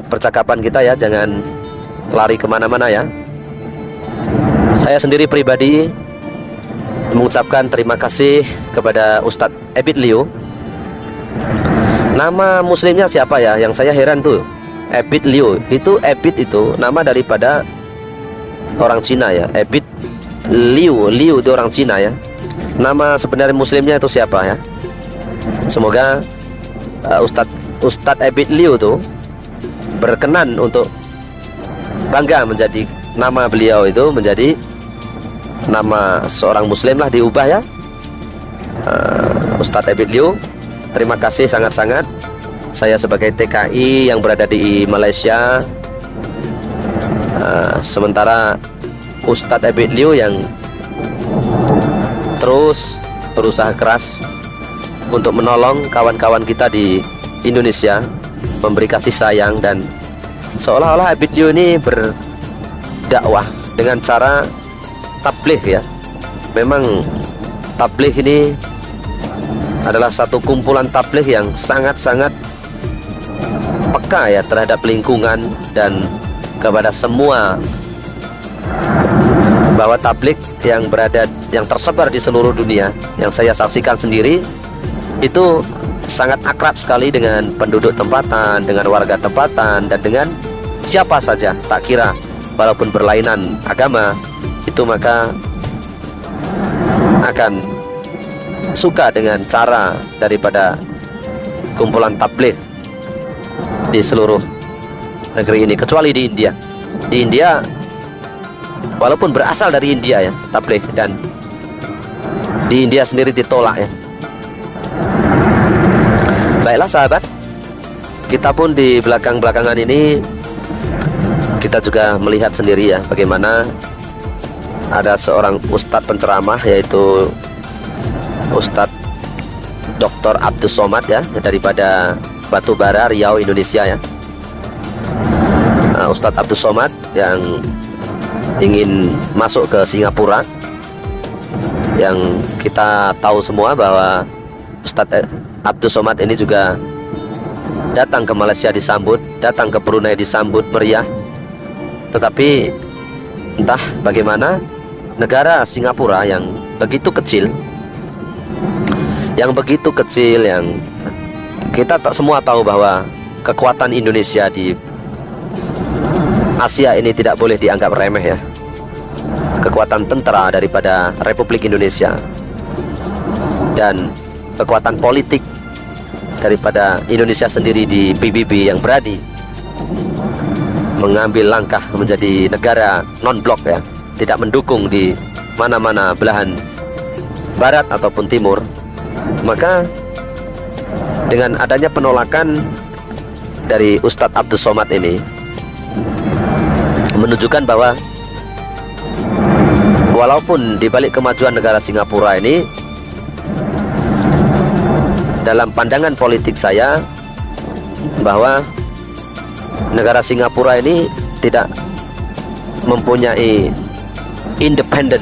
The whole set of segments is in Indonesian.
percakapan kita ya, jangan lari kemana-mana ya. Saya sendiri pribadi mengucapkan terima kasih kepada Ustadz Ebit Liu. Nama muslimnya siapa ya? Yang saya heran tuh, Ebit Liu. Itu Ebit itu nama daripada orang Cina ya. Ebit Liu, Liu itu orang Cina ya. Nama sebenarnya muslimnya itu siapa ya? Semoga Ustadz Ebit Liu tuh berkenan untuk bangga menjadi nama beliau itu menjadi nama seorang muslim lah, diubah ya. Ustadz Ebit Liu, terima kasih sangat-sangat. Saya sebagai TKI yang berada di Malaysia, sementara Ustadz Ebit Liu yang terus berusaha keras untuk menolong kawan-kawan kita di Indonesia, memberi kasih sayang, dan seolah-olah Ebit Liu ini berdakwah dengan cara tabligh ya. Memang tabligh ini adalah satu kumpulan tabligh yang sangat-sangat peka ya terhadap lingkungan dan kepada semua, bahwa tabligh yang tersebar di seluruh dunia, yang saya saksikan sendiri, itu sangat akrab sekali dengan penduduk tempatan, dengan warga tempatan, dan dengan siapa saja. Tak kira walaupun berlainan agama, itu maka akan suka dengan cara daripada kumpulan tabligh di seluruh negeri ini, kecuali di India. Di India, walaupun berasal dari India ya tabligh, dan di India sendiri ditolak ya. Baiklah sahabat, kita pun di belakangan ini kita juga melihat sendiri ya bagaimana ada seorang ustadz penceramah, yaitu Ustadz Dr. Abdus Somad ya, daripada Batubara, Riau, Indonesia ya. Ustadz Abdus Somad yang ingin masuk ke Singapura, yang kita tahu semua bahwa Ustadz Abdus Somad ini juga datang ke Malaysia disambut, datang ke Brunei disambut meriah. Tetapi entah bagaimana negara Singapura yang begitu kecil, yang kita semua tahu bahwa kekuatan Indonesia di Asia ini tidak boleh dianggap remeh ya. Kekuatan tentara daripada Republik Indonesia dan kekuatan politik daripada Indonesia sendiri di PBB yang berani mengambil langkah menjadi negara non-blok ya, tidak mendukung di mana-mana belahan barat ataupun timur. Maka dengan adanya penolakan dari Ustadz Abdus Somad ini menunjukkan bahwa walaupun di balik kemajuan negara Singapura ini, dalam pandangan politik saya, bahwa negara Singapura ini tidak mempunyai independen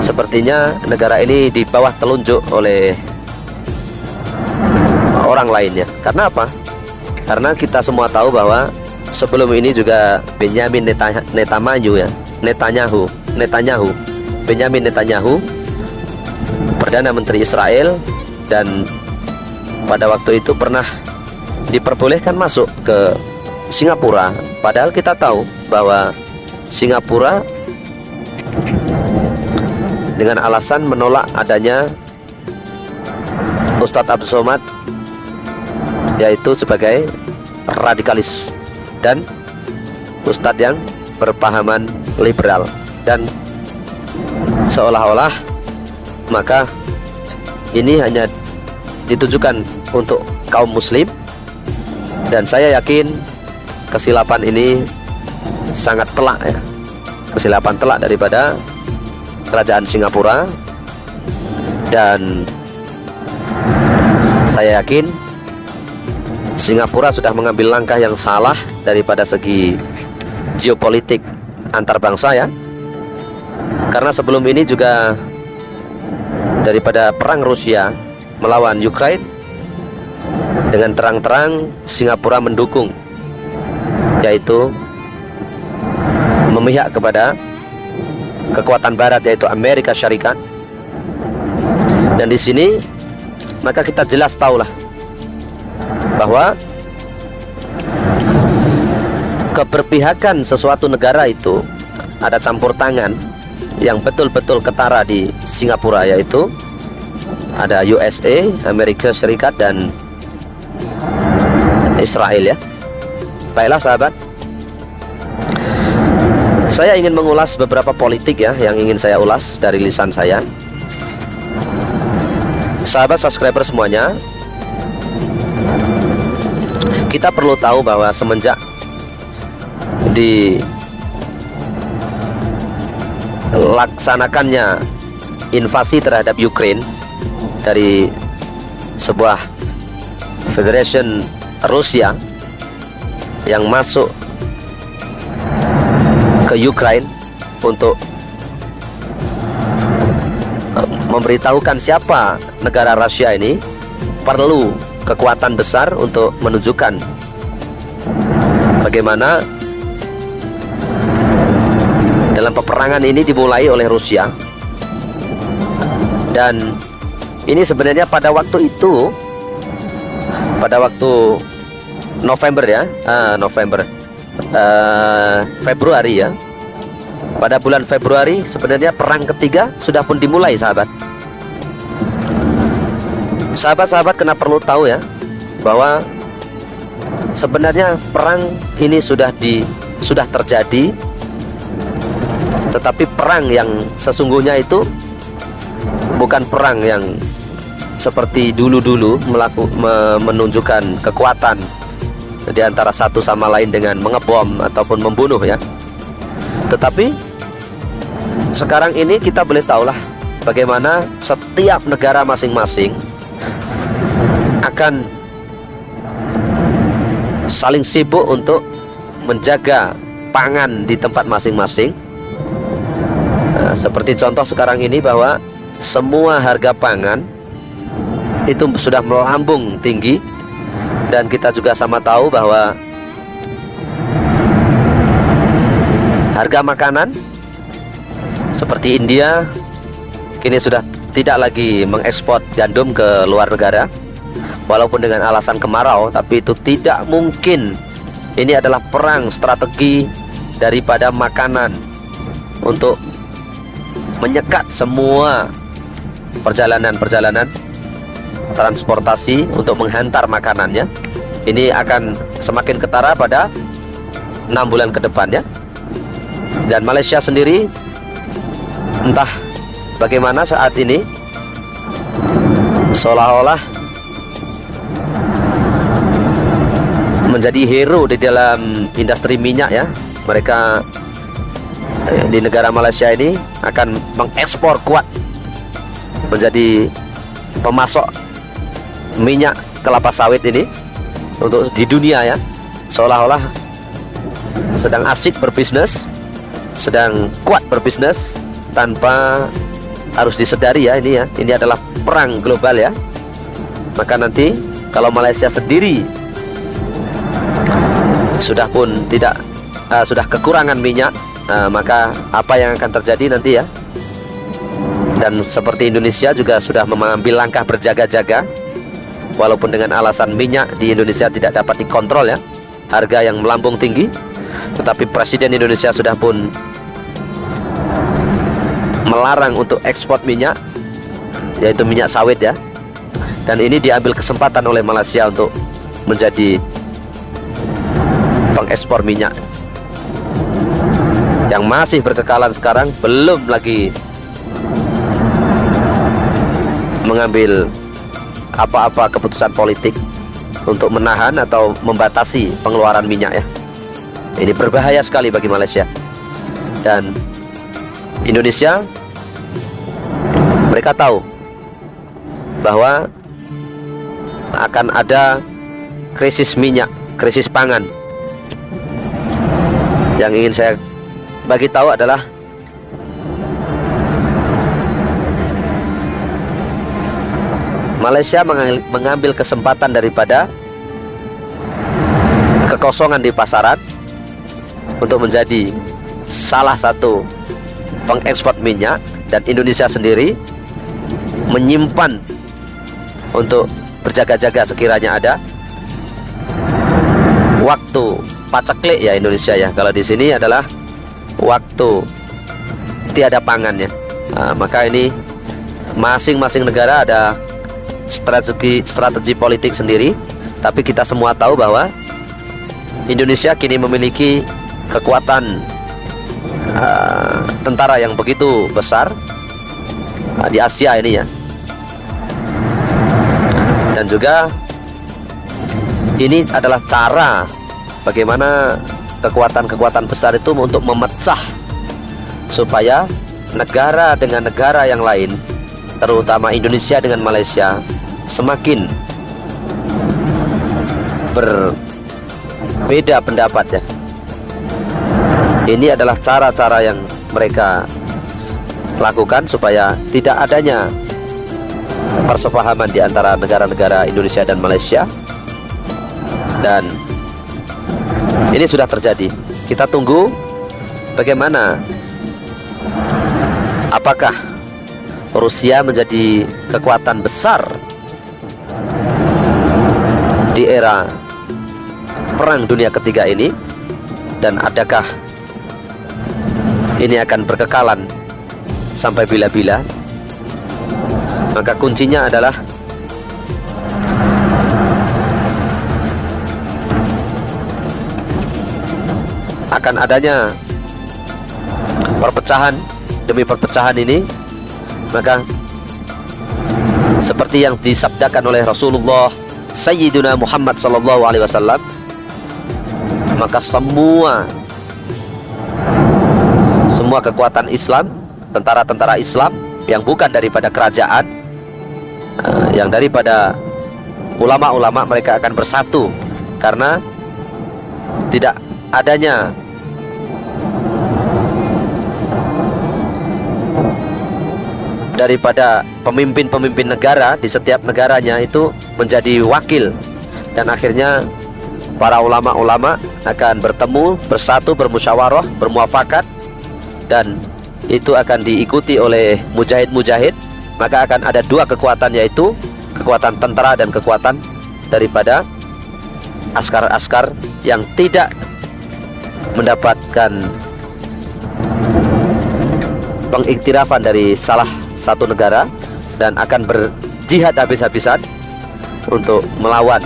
sepertinya negara ini di bawah telunjuk oleh orang lainnya. Karena apa? Karena kita semua tahu bahwa sebelum ini juga Benyamin Netanyahu, Perdana Menteri Israel, dan pada waktu itu pernah diperbolehkan masuk ke Singapura. Padahal kita tahu bahwa Singapura dengan alasan menolak adanya Ustadz Abdus Somad, yaitu sebagai radikalis dan ustadz yang berpahaman liberal, dan seolah-olah maka ini hanya ditujukan untuk kaum muslim. Dan saya yakin kesilapan ini sangat telak ya, kesilapan telak daripada kerajaan Singapura. Dan saya yakin Singapura sudah mengambil langkah yang salah daripada segi geopolitik antar bangsa ya. Karena sebelum ini juga daripada perang Rusia melawan Ukraina, dengan terang-terang Singapura mendukung, yaitu memihak kepada kekuatan barat yaitu Amerika Syarikat. Dan di sini maka kita jelas tahulah bahwa keberpihakan sesuatu negara itu ada campur tangan yang betul-betul ketara di Singapura, yaitu ada USA, Amerika Serikat, dan Israel ya. Baiklah sahabat, saya ingin mengulas beberapa politik ya yang ingin saya ulas dari lisan saya. Sahabat subscriber semuanya, kita perlu tahu bahwa semenjak dilaksanakannya invasi terhadap Ukraine dari sebuah Federation Rusia yang masuk ke Ukraine untuk memberitahukan siapa negara Rusia ini perlu kekuatan besar untuk menunjukkan bagaimana dalam peperangan ini dimulai oleh Rusia. Dan ini sebenarnya pada waktu itu, pada waktu November ya, Februari ya, pada bulan Februari sebenarnya perang ketiga sudah pun dimulai sahabat. Sahabat-sahabat kena perlu tahu ya bahwa sebenarnya perang ini sudah terjadi, tetapi perang yang sesungguhnya itu bukan perang yang seperti dulu-dulu menunjukkan kekuatan di antara satu sama lain dengan mengebom ataupun membunuh ya. Tetapi sekarang ini kita boleh tahulah bagaimana setiap negara masing-masing akan saling sibuk untuk menjaga pangan di tempat masing-masing. Nah, seperti contoh sekarang ini bahwa semua harga pangan itu sudah melambung tinggi, dan kita juga sama tahu bahwa harga makanan seperti India kini sudah tidak lagi mengekspor gandum ke luar negara, walaupun dengan alasan kemarau, tapi itu tidak mungkin. Ini adalah perang strategi daripada makanan untuk menyekat semua perjalanan transportasi untuk menghantar makanannya. Ini akan semakin ketara pada 6 bulan ke depannya. Dan Malaysia sendiri entah bagaimana saat ini seolah-olah menjadi hero di dalam industri minyak ya. Mereka di negara Malaysia ini akan mengekspor kuat, menjadi pemasok minyak kelapa sawit ini untuk di dunia ya. Seolah-olah sedang asik berbisnis, sedang kuat berbisnis tanpa harus disadari ya ini ya. Ini adalah perang global ya. Maka nanti kalau Malaysia sendiri sudah pun tidak sudah kekurangan minyak, maka apa yang akan terjadi nanti ya. Dan seperti Indonesia juga sudah mengambil langkah berjaga-jaga, walaupun dengan alasan minyak di Indonesia tidak dapat dikontrol ya, harga yang melambung tinggi, tetapi Presiden Indonesia sudah pun melarang untuk ekspor minyak, yaitu minyak sawit ya. Dan ini diambil kesempatan oleh Malaysia untuk menjadi pengekspor minyak yang masih berkekalan sekarang, belum lagi mengambil apa-apa keputusan politik untuk menahan atau membatasi pengeluaran minyak ya. Ini berbahaya sekali bagi Malaysia. Dan Indonesia, mereka tahu bahwa akan ada krisis minyak, krisis pangan. Yang ingin saya bagi tahu adalah Malaysia mengambil kesempatan daripada kekosongan di pasaran untuk menjadi salah satu pengekspor minyak, dan Indonesia sendiri menyimpan untuk berjaga-jaga sekiranya ada waktu paceklik ya Indonesia ya. Kalau di sini adalah waktu tiada pangannya. Maka ini masing-masing negara ada strategi politik sendiri, tapi kita semua tahu bahwa Indonesia kini memiliki kekuatan tentara yang begitu besar di Asia ini ya. Dan juga ini adalah cara bagaimana kekuatan-kekuatan besar itu untuk memecah supaya negara dengan negara yang lain, terutama Indonesia dengan Malaysia, semakin berbeda pendapat ya. Ini adalah cara-cara yang mereka lakukan supaya tidak adanya persepahaman di antara negara-negara Indonesia dan Malaysia. Dan ini sudah terjadi. Kita tunggu bagaimana, apakah Rusia menjadi kekuatan besar di era Perang Dunia Ketiga ini, dan adakah ini akan berkekalan sampai bila-bila. Maka kuncinya adalah akan adanya perpecahan demi perpecahan ini. Maka seperti yang disabdakan oleh Rasulullah Sayyidina Muhammad SAW, maka semua kekuatan Islam, tentara-tentara Islam yang bukan daripada kerajaan, yang daripada ulama-ulama, mereka akan bersatu karena tidak adanya daripada pemimpin-pemimpin negara di setiap negaranya itu menjadi wakil, dan akhirnya para ulama-ulama akan bertemu, bersatu, bermusyawarah, bermuafakat, dan itu akan diikuti oleh mujahid-mujahid. Maka akan ada dua kekuatan, yaitu kekuatan tentara dan kekuatan daripada askar-askar yang tidak mendapatkan pengiktirafan dari salah satu negara, dan akan berjihad habis-habisan untuk melawan,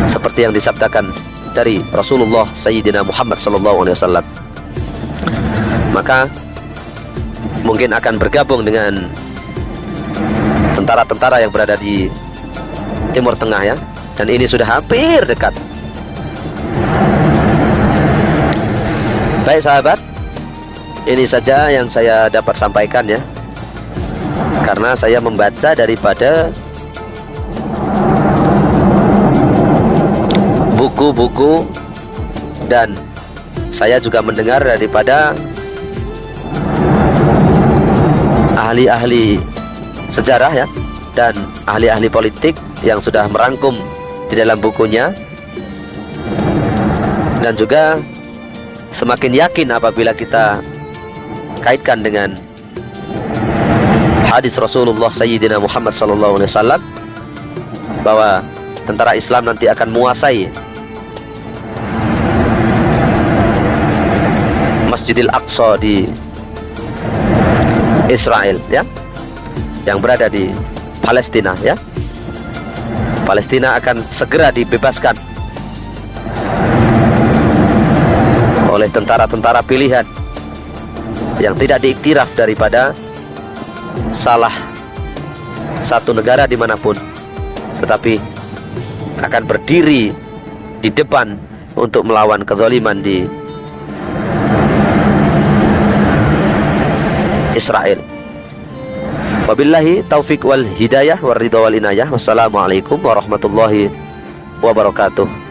seperti yang disabdakan dari Rasulullah Sayyidina Muhammad SAW. Maka mungkin akan bergabung dengan tentara-tentara yang berada di Timur Tengah ya, dan ini sudah hampir dekat. Baik sahabat, ini saja yang saya dapat sampaikan ya, karena saya membaca daripada buku-buku, dan saya juga mendengar daripada ahli-ahli sejarah ya, dan ahli-ahli politik yang sudah merangkum di dalam bukunya. Dan juga semakin yakin apabila kita kaitkan dengan hadis Rasulullah Sayyidina Muhammad SAW, bahwa tentara Islam nanti akan menguasai Masjidil Aqsa di Israel ya, yang berada di Palestina ya. Palestina akan segera dibebaskan oleh tentara-tentara pilihan yang tidak diiktiraf daripada salah satu negara dimanapun, tetapi akan berdiri di depan untuk melawan kezaliman di Israel. Wabillahi taufik wal hidayah war ridha wal inayah. Wassalamualaikum warahmatullahi wabarakatuh.